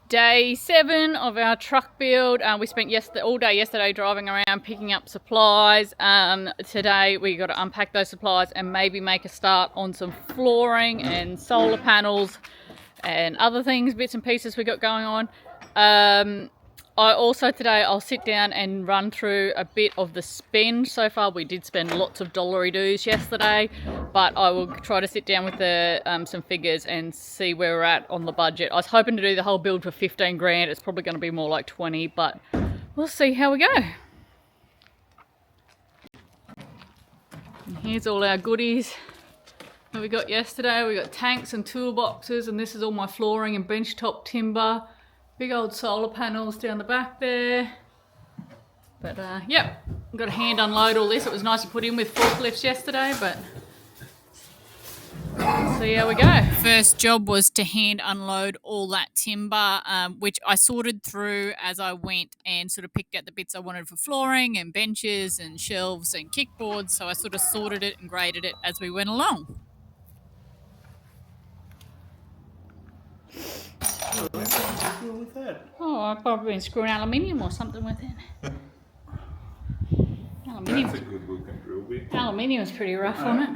Day 7 of our truck build. We spent all day yesterday driving around picking up supplies. Today we got to unpack those supplies and maybe make a start on some flooring and solar panels and other things, bits and pieces we got going on. Today I'll sit down and run through a bit of the spend so far. We did spend lots of dollary-doos yesterday, but I will try to sit down with some figures and see where we're at on the budget. I was hoping to do the whole build for 15 grand. It's probably going to be more like 20, but we'll see how we go. And here's all our goodies that we got yesterday. We got tanks and toolboxes, and this is all my flooring and benchtop timber. Big old solar panels down the back there. But yep, I've got to hand unload all this. It was nice to put in with forklifts yesterday, but let's see how we go. First job was to hand unload all that timber, which I sorted through as I went and sort of picked out the bits I wanted for flooring and benches and shelves and kickboards. So I sort of sorted it and graded it as we went along. Oh, I've probably been screwing aluminium or something with it. Aluminium. That's a good looking drill bit. Aluminium's pretty rough on it.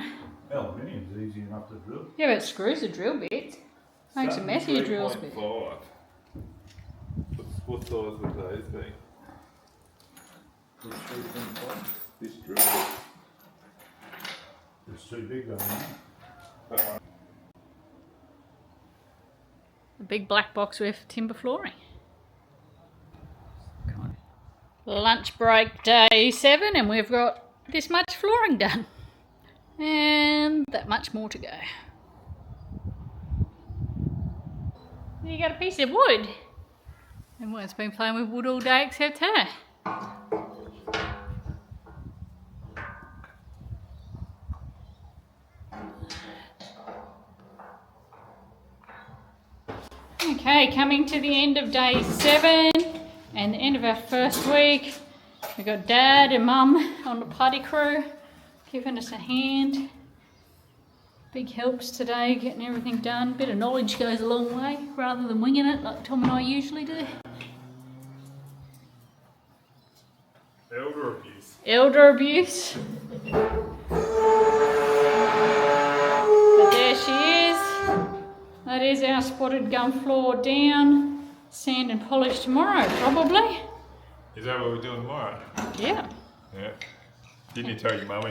Aluminium's easy enough to drill. Yeah, but it screws the drill bits. Makes a mess of your drills bit. 3.5. What size would those be? This drill bit. It's too big though, isn't it? A big black box with timber flooring. Lunch break day 7, and we've got this much flooring done. And that much more to go. You got a piece of wood. Everyone's been playing with wood all day except her. Okay, coming to the end of day 7 and the end of our first week. We've got Dad and Mum on the party crew giving us a hand. Big helps today, getting everything done. Bit of knowledge goes a long way rather than winging it like Tom and I usually do. Elder abuse. Elder abuse. But there she is. That is our spotted gum floor down. Sand and polish tomorrow, probably. Is that what we're doing tomorrow? Yeah. Yeah. Didn't you tell your mum